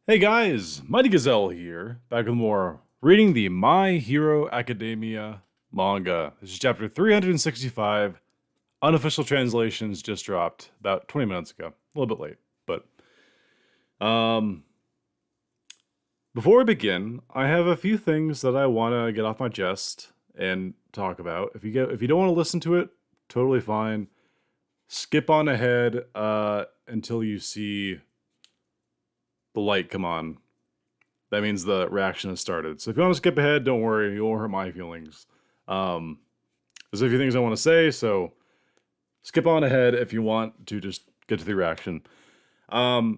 Hey guys, Mighty Gazelle here, back with more reading the My Hero Academia manga. This is chapter 365. Unofficial translations just dropped about 20 minutes ago. A little bit late, but um before we begin, I have a few things that I want to get off my chest and talk about. If you don't want to listen to it, totally fine. Skip on ahead until you see the light come on. That means the reaction has started. So if you want to skip ahead, don't worry, you won't hurt my feelings. There's a few things I want to say, so skip on ahead if you want to just get to the reaction. I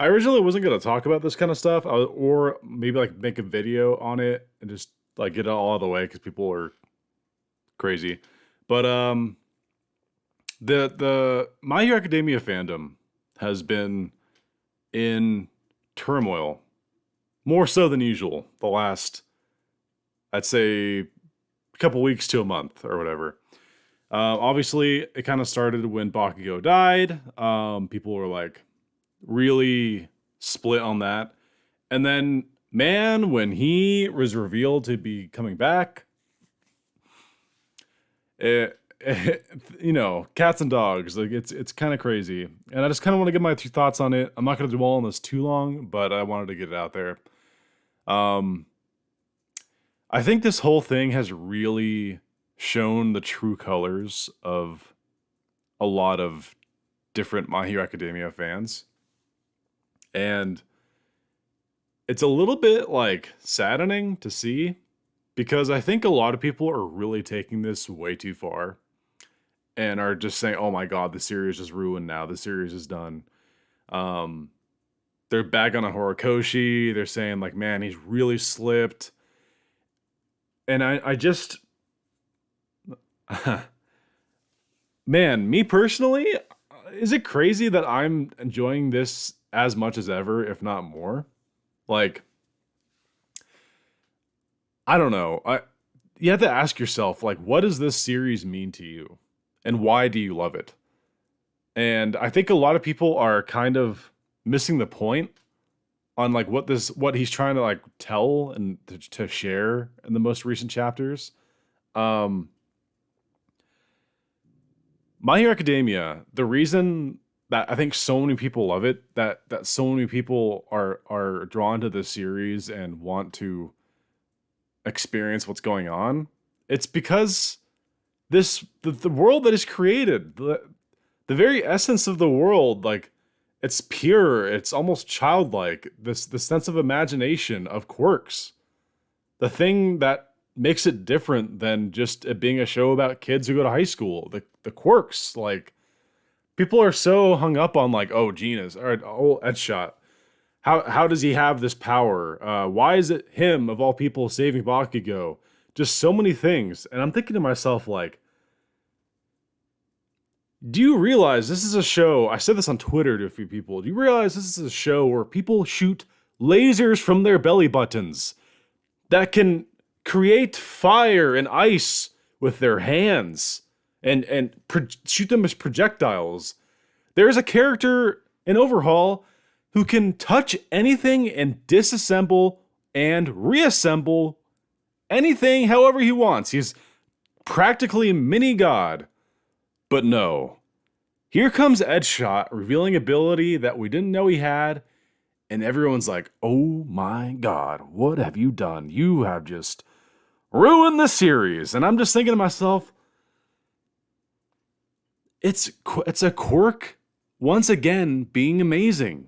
originally wasn't gonna talk about this kind of stuff, or maybe like make a video on it and just like get it all out of the way because people are crazy. But the My Hero Academia fandom has been in turmoil more so than usual the last, I'd say, a couple weeks to a month or whatever. Obviously, it kind of started when Bakugo died. People were like really split on that. And then, man, when he was revealed to be coming back, cats and dogs, like it's kind of crazy. And I just kind of want to get my two thoughts on it. I'm not going to dwell on this too long, but I wanted to get it out there. I think this whole thing has really shown the true colors of a lot of different My Hero Academia fans. And it's a little bit like saddening to see because I think a lot of people are really taking this way too far and are just saying, "Oh my god, the series is ruined now. The series is done." They're back on a Horikoshi. They're saying like, "Man, he's really slipped." And I just man, me personally, is it crazy that I'm enjoying this as much as ever, if not more? Like, I don't know. You have to ask yourself, like, what does this series mean to you? And why do you love it? And I think a lot of people are kind of missing the point on like what he's trying to like tell and to share in the most recent chapters. Um My Hero Academia, the reason that I think so many people love it, that so many people are drawn to this series and want to experience what's going on, it's because the world that is created, the very essence of the world, like it's pure, it's almost childlike. The sense of imagination of quirks, the thing that makes it different than just it being a show about kids who go to high school. The quirks, like people are so hung up on like, oh, jeanist or oh, edgeshot. How does he have this power? Why is it him of all people saving Bakugo? Just so many things, and I'm thinking to myself like, do you realize this is a show? I said this on Twitter to a few people. Do you realize this is a show where people shoot lasers from their belly buttons that can create fire and ice with their hands and shoot them as projectiles? There's a character in Overhaul who can touch anything and disassemble and reassemble anything however he wants. He's practically a mini god. But no. Here comes Edgeshot, revealing ability that we didn't know he had, and everyone's like, oh my god, what have you done? You have just ruined the series. And I'm just thinking to myself, it's a quirk once again being amazing.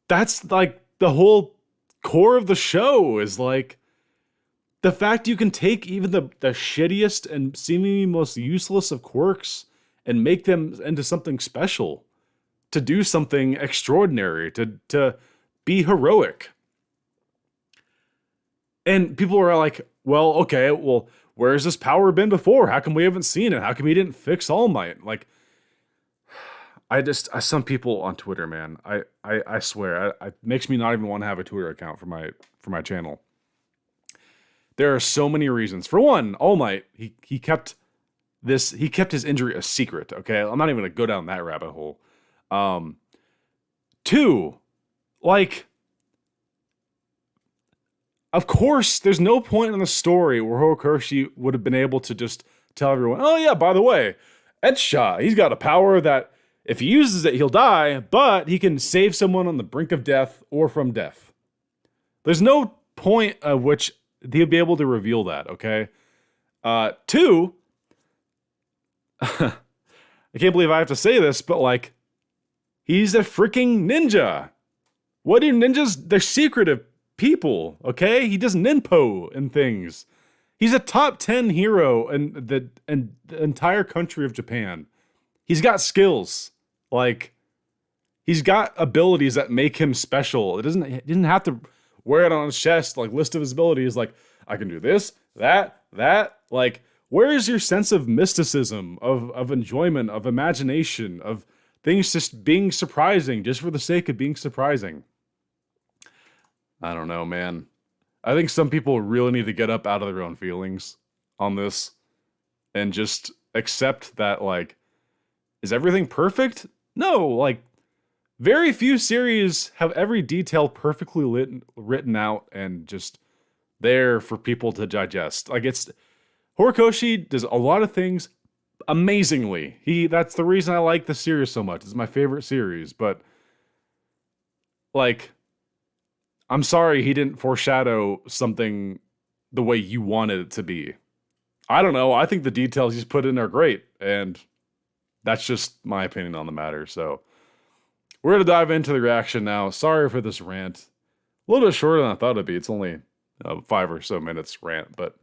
That's like the whole core of the show is like the fact you can take even the shittiest and seemingly most useless of quirks and make them into something special, to do something extraordinary, to be heroic. And people are like, well, okay, well, where's this power been before? How come we haven't seen it? How come he didn't fix All Might? Like, some people on Twitter, man, I swear, it makes me not even want to have a Twitter account for my channel. There are so many reasons. For one, All Might, he kept his injury a secret, okay? I'm not even gonna go down that rabbit hole. Two, Like, of course, there's no point in the story where Horikoshi would have been able to just tell everyone, oh yeah, by the way, edgeshot, he's got a power that if he uses it, he'll die, but he can save someone on the brink of death or from death. There's no point of which he'll be able to reveal that, okay? Two, I can't believe I have to say this, but like, he's a freaking ninja. What do ninjas? They're secretive people, okay? He does ninpo and things. He's a top 10 hero in the entire country of Japan. He's got skills. Like, he's got abilities that make him special. He doesn't have to wear it on his chest, like, list of his abilities. Like, I can do this, that. Like, where is your sense of mysticism, of enjoyment, of imagination, of things just being surprising just for the sake of being surprising? I don't know, man. I think some people really need to get up out of their own feelings on this and just accept that, like, is everything perfect? No, like, very few series have every detail perfectly written out and just there for people to digest. Like, Horikoshi does a lot of things amazingly. That's the reason I like the series so much. It's my favorite series, but like, I'm sorry he didn't foreshadow something the way you wanted it to be. I don't know. I think the details he's put in are great, and that's just my opinion on the matter. So we're going to dive into the reaction now. Sorry for this rant. A little bit shorter than I thought it'd be. It's only 5 or so minutes rant, but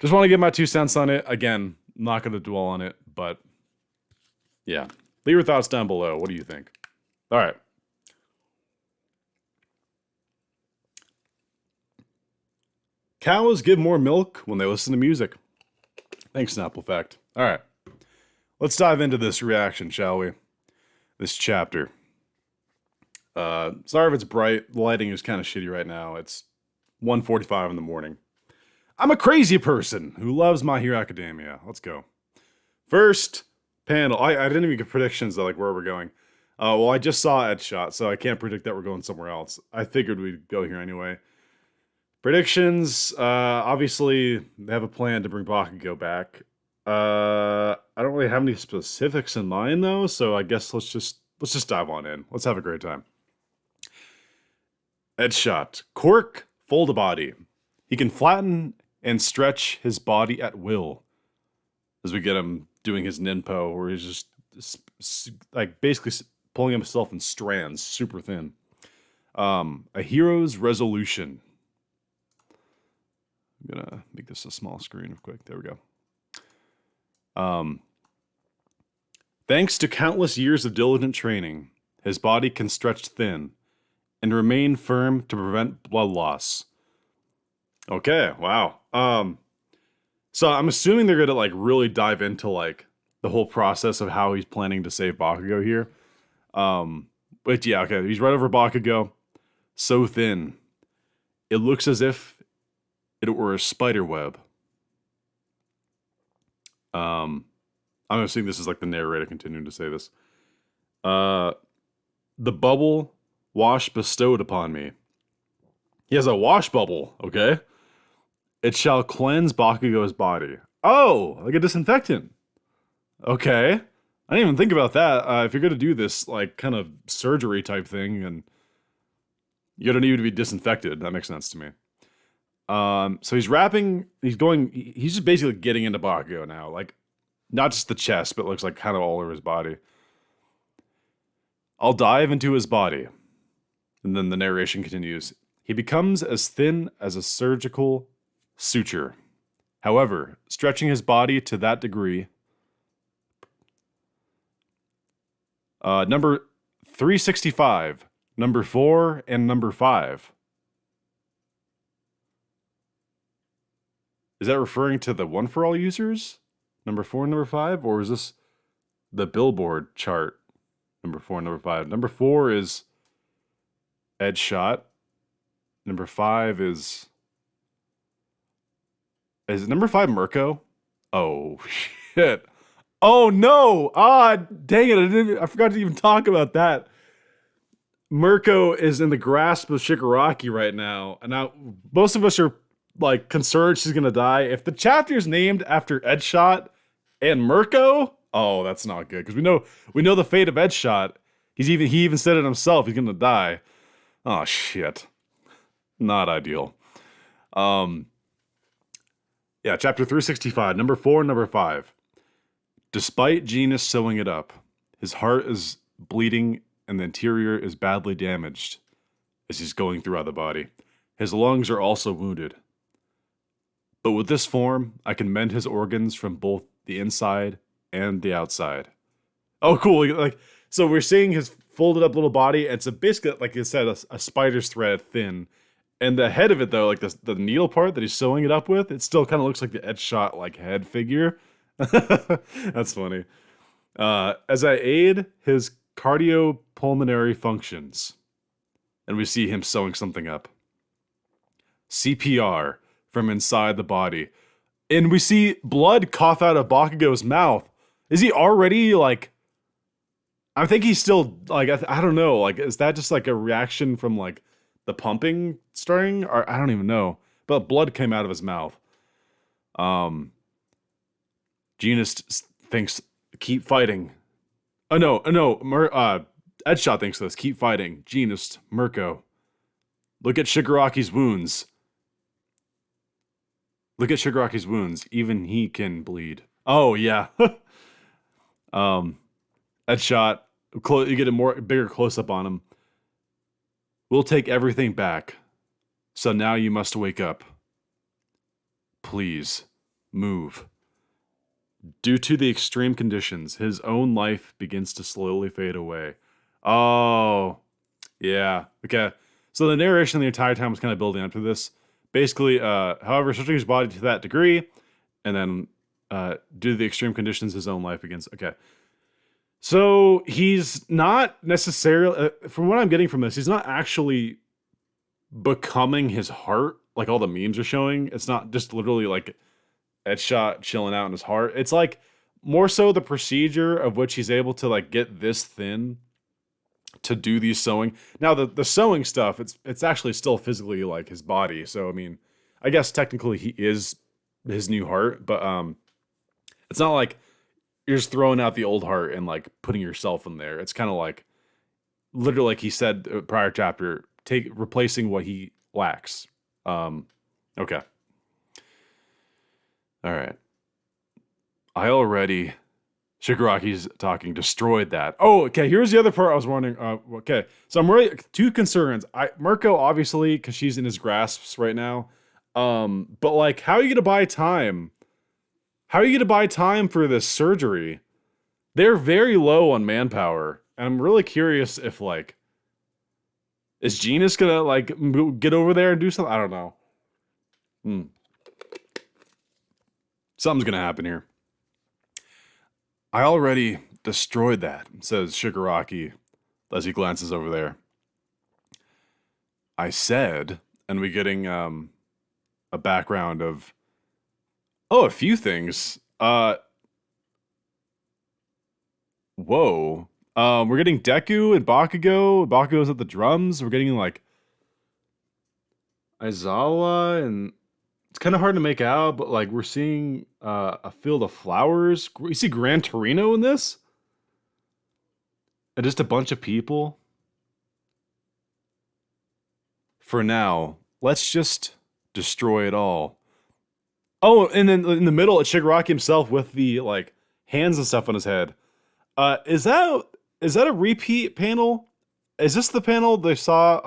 just want to give my 2 cents on it. Again, not going to dwell on it, but yeah. Leave your thoughts down below. What do you think? All right. Cows give more milk when they listen to music. Thanks, Snapple Fact. All right. Let's dive into this reaction, shall we? This chapter. Sorry if it's bright. The lighting is kind of shitty right now. It's 1:45 in the morning. I'm a crazy person who loves My Hero Academia. Let's go. First panel. I didn't even get predictions of like where we're going. Well, I just saw Edgeshot, so I can't predict that we're going somewhere else. I figured we'd go here anyway. Predictions. Obviously, they have a plan to bring Bakugo back. I don't really have any specifics in mind though, so I guess let's just dive on in. Let's have a great time. Edgeshot. Quirk, fold a body. He can flatten and stretch his body at will. As we get him doing his ninpo, where he's just like basically pulling himself in strands, super thin. A hero's resolution. I'm gonna make this a small screen real quick. There we go. Thanks to countless years of diligent training, his body can stretch thin and remain firm to prevent blood loss. Okay, wow. So I'm assuming they're gonna like really dive into like the whole process of how he's planning to save Bakugo here. But yeah, okay, he's right over Bakugo. So thin. It looks as if it were a spider web. I'm assuming this is like the narrator continuing to say this. The bubble wash bestowed upon me. He has a wash bubble, okay? It shall cleanse Bakugo's body. Oh, like a disinfectant. Okay. I didn't even think about that. If you're going to do this, like, kind of surgery type thing, and you're going to need to be disinfected. That makes sense to me. So he's wrapping, he's just basically getting into Bakugo now. Like, not just the chest, but looks like kind of all over his body. I'll dive into his body. And then the narration continues. He becomes as thin as a surgical suture. However, stretching his body to that degree. Number 365, number 4, and number 5. Is that referring to the One For All users? Number 4 and number 5? Or is this the Billboard chart? Number 4 and number 5. Number 4 is Edgeshot. Number 5 is it number 5 Mirko? Oh, shit. Oh, no. Ah, dang it. I forgot to even talk about that. Mirko is in the grasp of Shigaraki right now, and now most of us are like concerned she's gonna die. If the chapter is named after Edgeshot and Mirko, oh, that's not good because we know the fate of Edgeshot. He even said it himself. He's gonna die. Oh shit, not ideal. Um, yeah, chapter 365, number 4, number 5. Despite jeanist sewing it up, his heart is bleeding and the interior is badly damaged as he's going throughout the body. His lungs are also wounded. But with this form, I can mend his organs from both the inside and the outside. Oh, cool. Like, so we're seeing his folded up little body. And it's basically, like I said, a spider's thread thin. And the head of it, though, like the needle part that he's sewing it up with, it still kind of looks like the edge shot, like head figure. That's funny. As I aid his cardiopulmonary functions, and we see him sewing something up. CPR from inside the body. And we see blood cough out of Bakugo's mouth. Is he already, like... I think he's still, like, I don't know. Like, is that just, like, a reaction from, like, the pumping starting? Or I don't even know. But blood came out of his mouth. Jeanist thinks, keep fighting. Oh, no. Edgeshot thinks this. Keep fighting. Jeanist, Mirko. Look at Shigaraki's wounds. Look at Shigaraki's wounds. Even he can bleed. Oh, yeah. Edgeshot. You get a bigger close-up on him. We'll take everything back. So now you must wake up. Please, move. Due to the extreme conditions, his own life begins to slowly fade away. Oh, yeah. Okay. So the narration the entire time was kind of building up to this. Basically, however, stretching his body to that degree, and then due to the extreme conditions, his own life begins. Okay. So he's not necessarily, from what I'm getting from this, he's not actually becoming his heart, like all the memes are showing. It's not just literally like Edgeshot chilling out in his heart. It's like more so the procedure of which he's able to like get this thin to do these sewing. Now the sewing stuff, it's actually still physically like his body. So I mean, I guess technically he is his new heart, but it's not like you're just throwing out the old heart and like putting yourself in there. It's kind of like literally like he said prior chapter, replacing what he lacks. Okay. All right. I already, Shigaraki's talking, destroyed that. Oh, okay. Here's the other part I was wondering. Okay. So I'm really, two concerns. Mirko, obviously, because she's in his grasps right now. But like, how are you going to buy time? How are you going to buy time for this surgery? They're very low on manpower. And I'm really curious if like, is jeanist going to like get over there and do something? I don't know. Something's going to happen here. I already destroyed that, says Shigaraki as he glances over there. I said, and we're getting a background of, a few things. Whoa. We're getting Deku and Bakugo. Bakugo's at the drums. We're getting like Aizawa, and it's kind of hard to make out, but like we're seeing a field of flowers. You see Gran Torino in this? And just a bunch of people. For now, let's just destroy it all. Oh, and then in the middle, it's Shigaraki himself with the like hands and stuff on his head. Is that a repeat panel? Is this the panel they saw?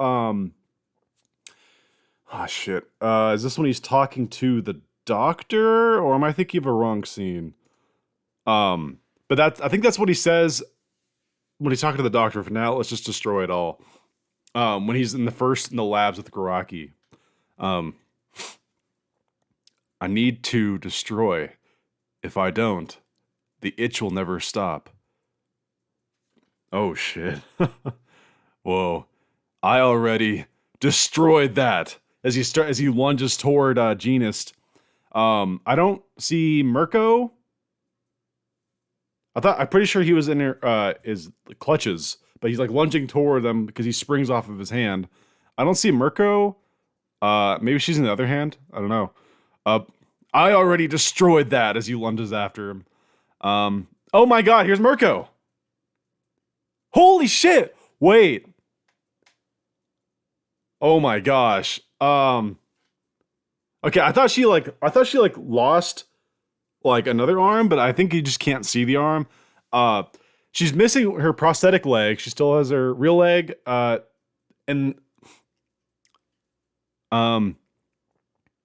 Oh shit. Is this when he's talking to the doctor, or am I thinking of a wrong scene? But I think that's what he says when he's talking to the doctor. For now, let's just destroy it all. When he's in the labs with Garaki. I need to destroy. If I don't, the itch will never stop. Oh shit. Whoa. I already destroyed that. As he lunges toward jeanist. I don't see Mirko. I'm pretty sure he was in his clutches, but he's like lunging toward them because he springs off of his hand. I don't see Mirko. Maybe she's in the other hand. I don't know. Uh, I already destroyed that as he lunges after him. Oh my god, here's Mirko. Holy shit! Wait. Oh my gosh. Okay, I thought she lost like another arm, but I think you just can't see the arm. She's missing her prosthetic leg. She still has her real leg. And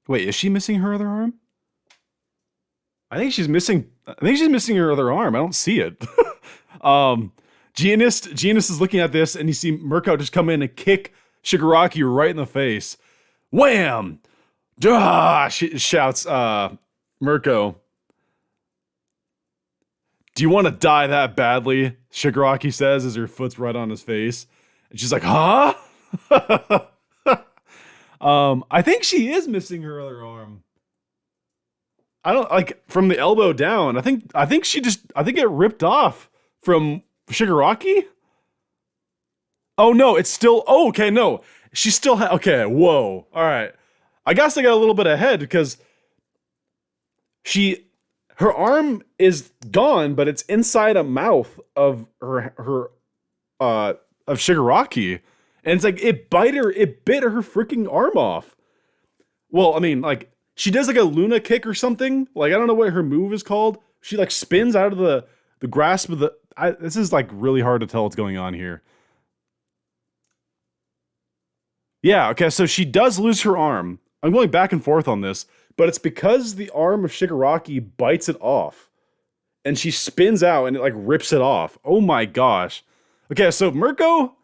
wait, is she missing her other arm? I think she's missing her other arm. I don't see it. Jeanist is looking at this, and you see Mirko just come in and kick Shigaraki right in the face. Wham! Duh! Shouts Mirko. Do you want to die that badly? Shigaraki says as her foot's right on his face. And she's like, huh? I think she is missing her other arm. I don't like from the elbow down. I think it ripped off from Shigaraki. Oh no, it's still okay, no. She still okay, whoa. All right. I guess I got a little bit ahead because her arm is gone, but it's inside a mouth of her of Shigaraki. And it's like it bit her freaking arm off. Well, I mean, like she does like a Luna kick or something. Like I don't know what her move is called. She like spins out of the grasp of the this is like really hard to tell what's going on here. Yeah, okay, so she does lose her arm. I'm going back and forth on this, but it's because the arm of Shigaraki bites it off. And she spins out and it like rips it off. Oh my gosh. Okay, so Mirko.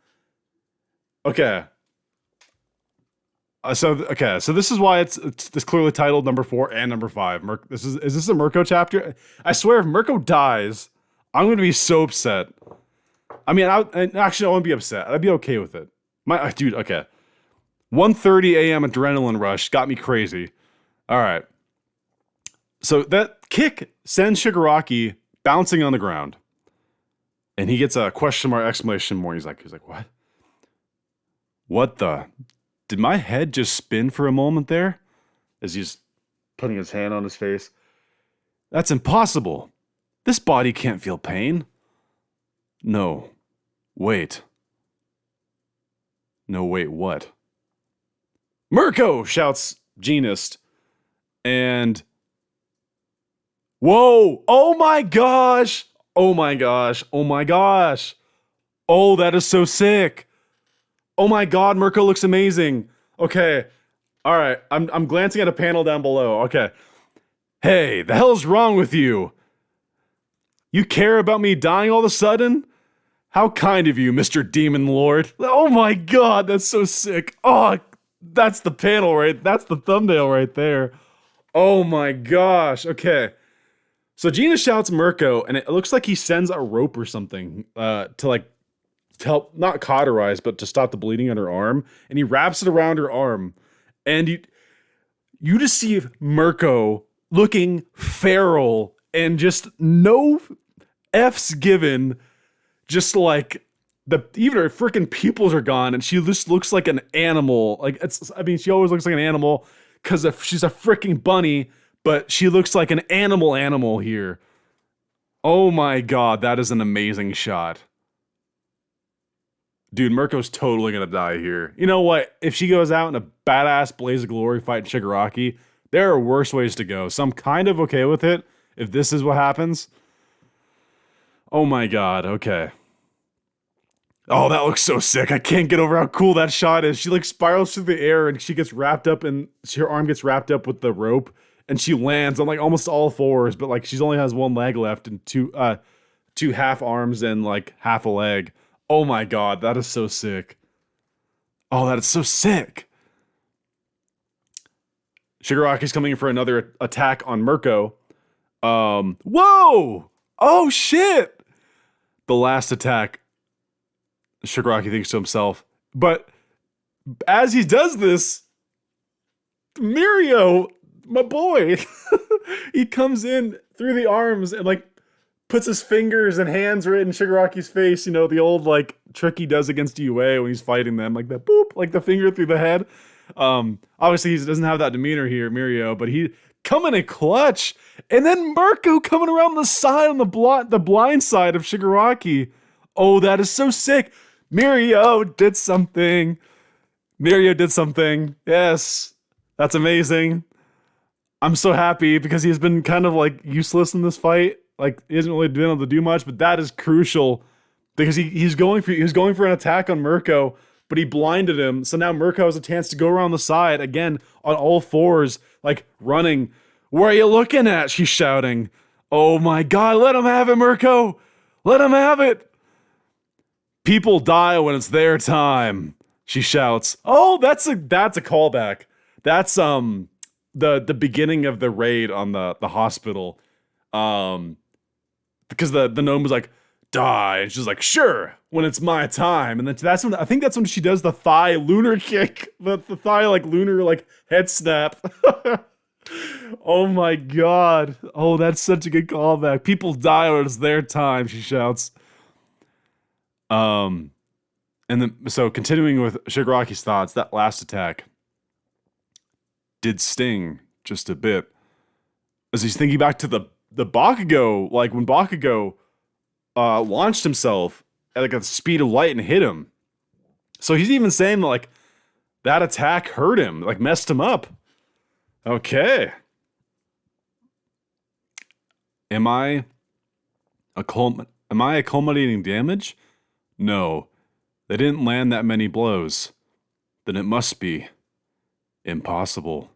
Okay. So this is why it's clearly titled number 4 and number 5. Is this a Mirko chapter? I swear if Mirko dies, I'm gonna be so upset. I mean, I won't be upset. I'd be okay with it. Dude, okay. 1:30 a.m. adrenaline rush got me crazy. All right. So that kick sends Shigaraki bouncing on the ground. And he gets a question mark exclamation point. He's like, what? What the? Did my head just spin for a moment there? As he's putting his hand on his face. That's impossible. This body can't feel pain. No. Wait. No, wait, what? Mirko! Shouts jeanist. And whoa! Oh my gosh! Oh my gosh! Oh my gosh! Oh, that is so sick! Oh my god, Mirko looks amazing. Okay. Alright, I'm glancing at a panel down below. Okay. Hey, the hell's wrong with you? You care about me dying all of a sudden? How kind of you, Mr. Demon Lord. Oh my god, that's so sick. Oh, that's the panel right. That's the thumbnail right there. Oh my gosh. Okay. So Gina shouts Mirko, and it looks like he sends a rope or something to help not cauterize, but to stop the bleeding on her arm. And he wraps it around her arm. And you just see Mirko looking feral and just no F's given. Just like even her freaking pupils are gone, and she just looks like an animal. Like she always looks like an animal because she's a freaking bunny, but she looks like an animal here. Oh my god, that is an amazing shot. Dude, Mirko's totally gonna die here. You know what? If she goes out in a badass blaze of glory fighting Shigaraki, there are worse ways to go. So I'm kind of okay with it if this is what happens. Oh my god, okay. Oh, that looks so sick. I can't get over how cool that shot is. She like spirals through the air and she gets wrapped up and her arm gets wrapped up with the rope and she lands on like almost all fours, but like she only has one leg left and two half arms and like half a leg. Oh my god, that is so sick. Oh, that is so sick. Shigaraki's coming in for another attack on Mirko. Whoa! Oh shit! The last attack, Shigaraki thinks to himself. But as he does this, Mirio, my boy, he comes in through the arms and like puts his fingers and hands right in Shigaraki's face. You know, the old like trick he does against UA when he's fighting them, like that boop, like the finger through the head. Obviously he doesn't have that demeanor here, Mirio, but he coming in clutch, and then Mirko coming around the side on the blind side of Shigaraki. Oh, that is so sick. Mirio did something. Mirio did something. Yes, that's amazing. I'm so happy because he's been kind of like useless in this fight. Like he hasn't really been able to do much, but that is crucial because he's going for an attack on Mirko, but he blinded him. So now Mirko has a chance to go around the side again on all fours, like running. Where are you looking at? She's shouting. Oh my god, let him have it, Mirko! Let him have it! People die when it's their time, she shouts. Oh, that's a callback. That's the beginning of the raid on the hospital. Because the gnome was like, die, and she's like, sure, when it's my time. And then that's when I think that's when she does the thigh lunar kick. The thigh like lunar like head snap. Oh my god. Oh, that's such a good callback. People die when it's their time, she shouts. And then so continuing with Shigaraki's thoughts, that last attack did sting just a bit. As he's thinking back to the bakugo, like when Bakugo launched himself at like a speed of light and hit him. So he's even saying like that attack hurt him, like messed him up. Okay. Am I accumulating damage? No. They didn't land that many blows. Then it must be impossible.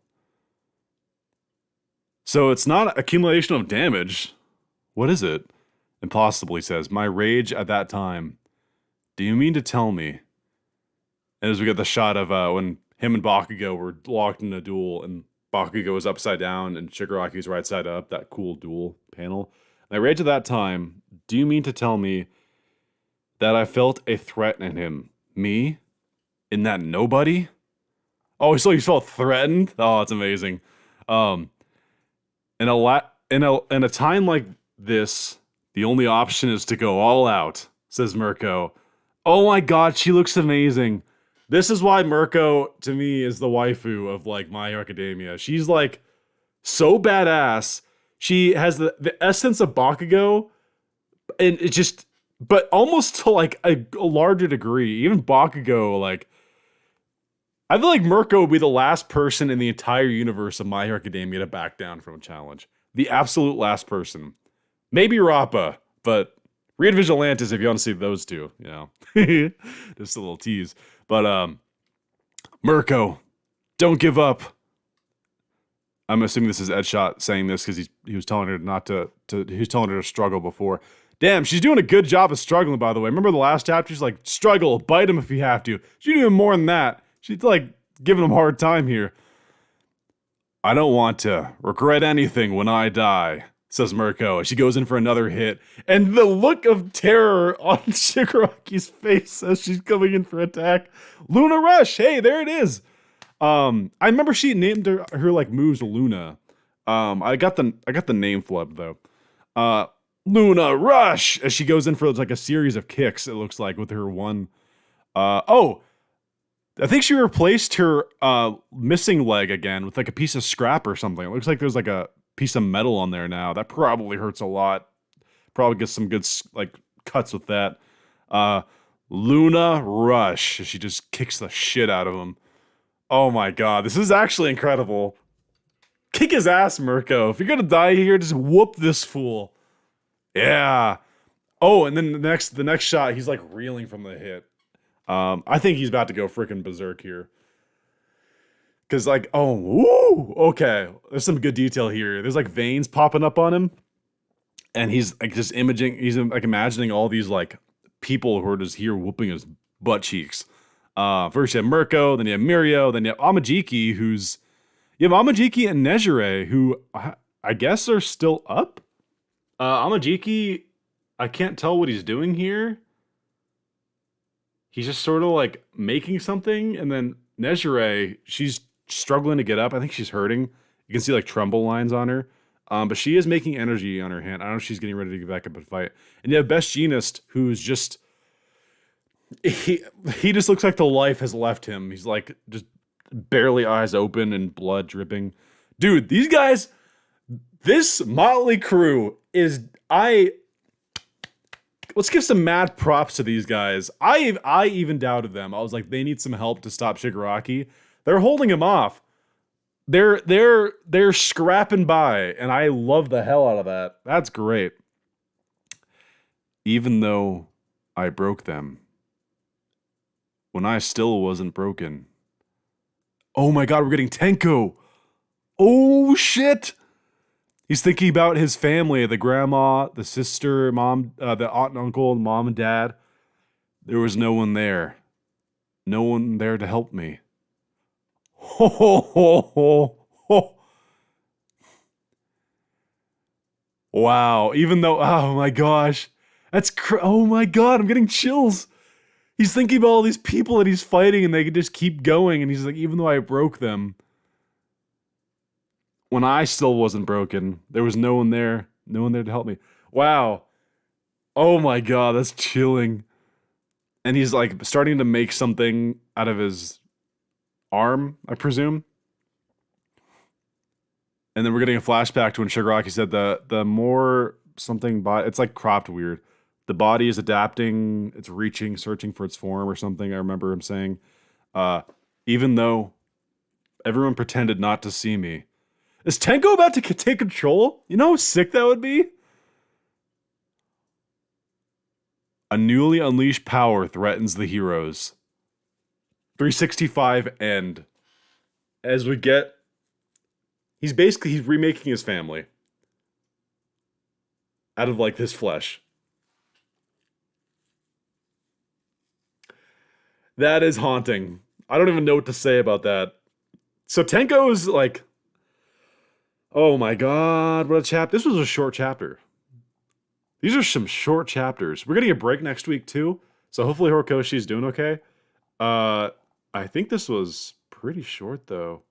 So it's not accumulation of damage. What is it? Impossible, he says. My rage at that time. Do you mean to tell me? And as we get the shot of when him and Bakugo were locked in a duel and Bakugo was upside down and Shigaraki was right side up, that cool duel panel. My rage at that time. Do you mean to tell me that I felt a threat in him? Me? In that nobody? Oh, so you felt threatened? Oh, it's amazing. In a time like this, the only option is to go all out, says Mirko. Oh my god, she looks amazing. This is why Mirko, to me, is the waifu of, like, My Hero Academia. She's, like, so badass. She has the essence of Bakugo, and it just... But almost to, like, a larger degree. Even Bakugo, like... I feel like Mirko would be the last person in the entire universe of My Hero Academia to back down from a challenge. The absolute last person. Maybe Rappa, but read Vigilantes if you want to see those two, you know. Just a little tease. But, Mirko, don't give up. I'm assuming this is edgeshot saying this because he was telling her not to he was telling her to struggle before. Damn, she's doing a good job of struggling, by the way. Remember the last chapter? She's like, struggle, bite him if you have to. She's doing more than that. She's like giving him a hard time here. I don't want to regret anything when I die, says Mirko, as she goes in for another hit. And the look of terror on Shigaraki's face as she's coming in for attack. Luna Rush, hey, there it is. I remember she named her like moves Luna. I got the name flubbed though. Luna Rush, as she goes in for like a series of kicks, it looks like, with her one. I think she replaced her missing leg again with like a piece of scrap or something. It looks like there's like a piece of metal on there now. That probably hurts a lot. Probably gets some good like cuts with that. Luna Rush. She just kicks the shit out of him. Oh my god, this is actually incredible. Kick his ass, Mirko. If you're gonna die here, just whoop this fool. Yeah. Oh, and then the next shot, he's like reeling from the hit. I think he's about to go freaking berserk here. Cause like, oh, woo, okay. There's some good detail here. There's like veins popping up on him. And he's like just he's like imagining all these like people who are just here whooping his butt cheeks. First you have Mirko, then you have Mirio, then you have Amajiki, you have Amajiki and Nejire, who I guess are still up. Amajiki, I can't tell what he's doing here. He's just sort of like making something, and then Nejire, she's struggling to get up. I think she's hurting. You can see like tremble lines on her. But she is making energy on her hand. I don't know if she's getting ready to get back up and fight. And you have best jeanist, who's just he he just looks like the life has left him. He's like just barely eyes open and blood dripping. Dude, these guys, this motley crew is let's give some mad props to these guys. I even doubted them. I was like, they need some help to stop Shigaraki. They're holding him off. They're scrapping by, and I love the hell out of that. That's great. Even though I broke them when I still wasn't broken. Oh my god, we're getting Tenko. Oh shit. He's thinking about his family, the grandma, the sister, mom, the aunt and uncle, mom and dad. There was no one there. No one there to help me. Ho ho ho ho ho. Wow, even though, oh my gosh. Oh my god, I'm getting chills. He's thinking about all these people that he's fighting and they can just keep going. And he's like, even though I broke them, when I still wasn't broken, there was no one there to help me. Wow. Oh my god, that's chilling. And he's like starting to make something out of his arm, I presume. And then we're getting a flashback to when Shigaraki said the more something body, it's like cropped weird. The body is adapting, it's reaching, searching for its form or something. I remember him saying, even though everyone pretended not to see me. Is Tenko about to take control? You know how sick that would be? A newly unleashed power threatens the heroes. 365 end. As we get... He's remaking his family. Out of, like, his flesh. That is haunting. I don't even know what to say about that. So Tenko's, like... Oh my god, what a chapter. This was a short chapter. These are some short chapters. We're getting a break next week, too. So hopefully Horikoshi's doing okay. I think this was pretty short, though.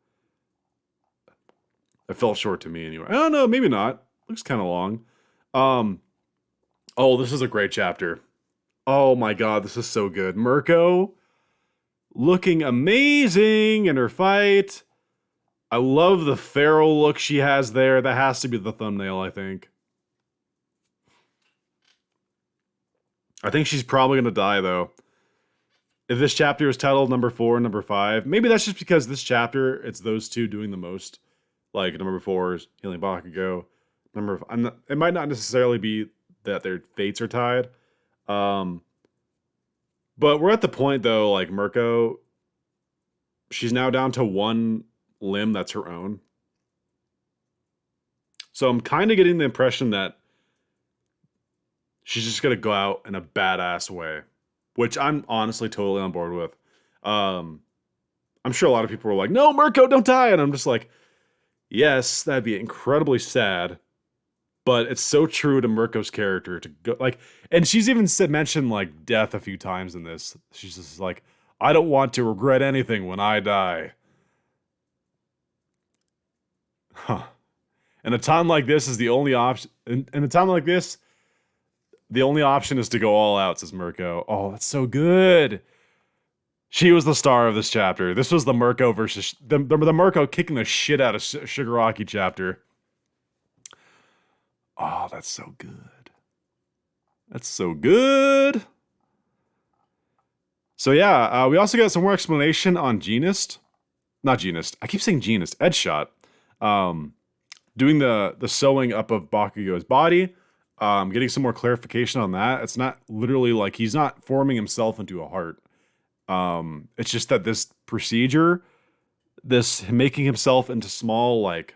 It felt short to me, anyway. I don't know, maybe not. Looks kind of long. Oh, this is a great chapter. Oh my god, this is so good. Mirko looking amazing in her fight. I love the feral look she has there. That has to be the thumbnail, I think. I think she's probably going to die, though. If this chapter is titled number 4 and number 5, maybe that's just because this chapter, it's those two doing the most. Like, number 4 is healing Bakugo. It might not necessarily be that their fates are tied. But we're at the point, though, like, Mirko, she's now down to one limb that's her own. So I'm kind of getting the impression that she's just going to go out in a badass way, which I'm honestly totally on board with. I'm sure a lot of people were like, no, Mirko, don't die. And I'm just like, yes, that'd be incredibly sad, but it's so true to Mirko's character to go like, and she's even mentioned like death a few times in this. She's just like, I don't want to regret anything when I die. Huh. And a time like this is the only option. In a time like this, the only option is to go all out, says Mirko. Oh, that's so good. She was the star of this chapter. This was the Mirko versus... The Mirko kicking the shit out of Shigaraki chapter. Oh, that's so good. That's so good. So yeah, we also got some more explanation on jeanist. Not jeanist. I keep saying jeanist. Edgeshot. Doing the sewing up of Bakugo's body. Getting some more clarification on that. It's not literally like he's not forming himself into a heart. It's just that this procedure, this making himself into small, like,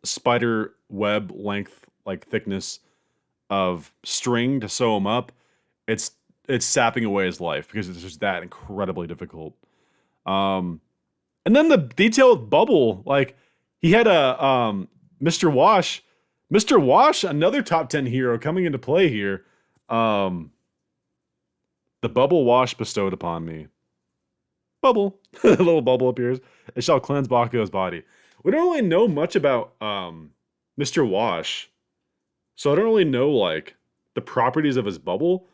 spider web length, like thickness of string to sew him up, it's sapping away his life because it's just that incredibly difficult. And then the detail with Bubble, like he had a Mr. Wash, another top 10 hero coming into play here. The Bubble Wash bestowed upon me. Bubble. A little bubble appears. It shall cleanse Bakugo's body. We don't really know much about Mr. Wash, so I don't really know like the properties of his bubble.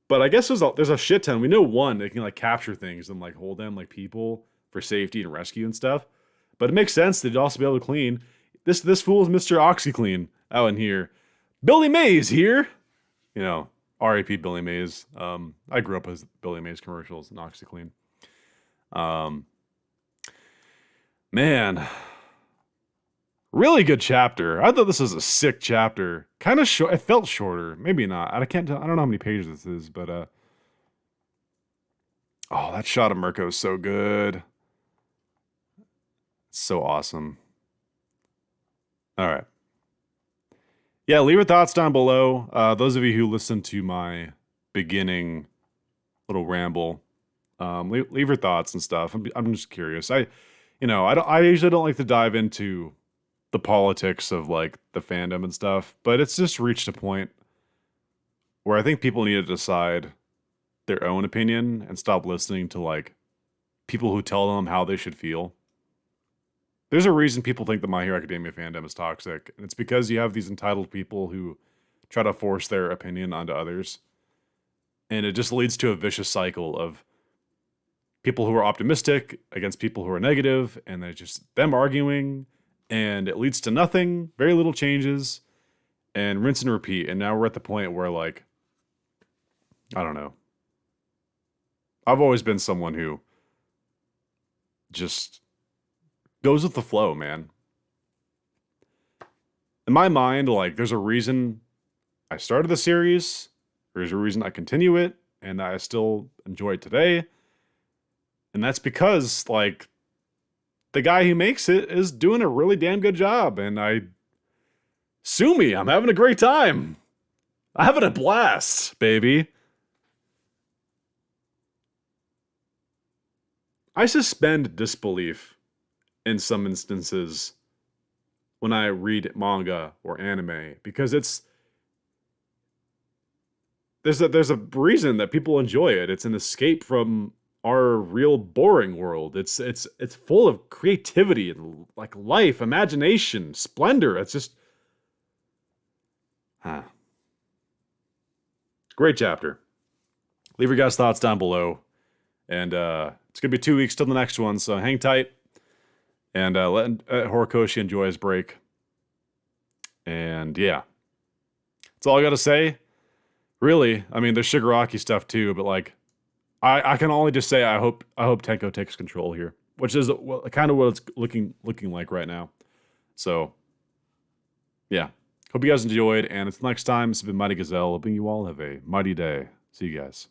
But I guess there's a shit ton. We know one, they can like capture things and like hold them like people for safety and rescue and stuff. But it makes sense they'd also be able to clean. This fool is Mr. OxyClean out in here. Billy Mays here. You know, R.I.P. Billy Mays. I grew up with Billy Mays commercials and OxyClean. Um, man, really good chapter. I thought this was a sick chapter. Kind of short. It felt shorter. Maybe not. I can't tell. I don't know how many pages this is, but oh, that shot of Mirko is so good. It's so awesome. All right. Yeah, leave your thoughts down below. Those of you who listened to my beginning little ramble, leave your thoughts and stuff. I'm just curious. I usually don't like to dive into the politics of like the fandom and stuff, but it's just reached a point where I think people need to decide their own opinion and stop listening to like people who tell them how they should feel. There's a reason people think the My Hero Academia fandom is toxic, and it's because you have these entitled people who try to force their opinion onto others. And it just leads to a vicious cycle of people who are optimistic against people who are negative, and they're just them arguing, and it leads to nothing, very little changes, and rinse and repeat. And now we're at the point where, like, I don't know. I've always been someone who just goes with the flow, man. In my mind, like, there's a reason I started the series, there's a reason I continue it, and I still enjoy it today. And that's because, like, the guy who makes it is doing a really damn good job, and sue me, I'm having a great time. I'm having a blast, baby. I suspend disbelief in some instances when I read manga or anime, because there's a reason that people enjoy it. It's an escape from our real boring world. It's full of creativity and like life, imagination, splendor. It's just great chapter. Leave your guys' thoughts down below. And it's gonna be 2 weeks till the next one, so hang tight. And let Horikoshi enjoy his break. And yeah. That's all I gotta say. Really, I mean, there's shigaraki stuff too, but like, I can only just say I hope Tenko takes control here, which is kind of what it's looking like right now. So, yeah. Hope you guys enjoyed, and until next time, this has been Mighty Gazelle, hoping you all have a mighty day. See you guys.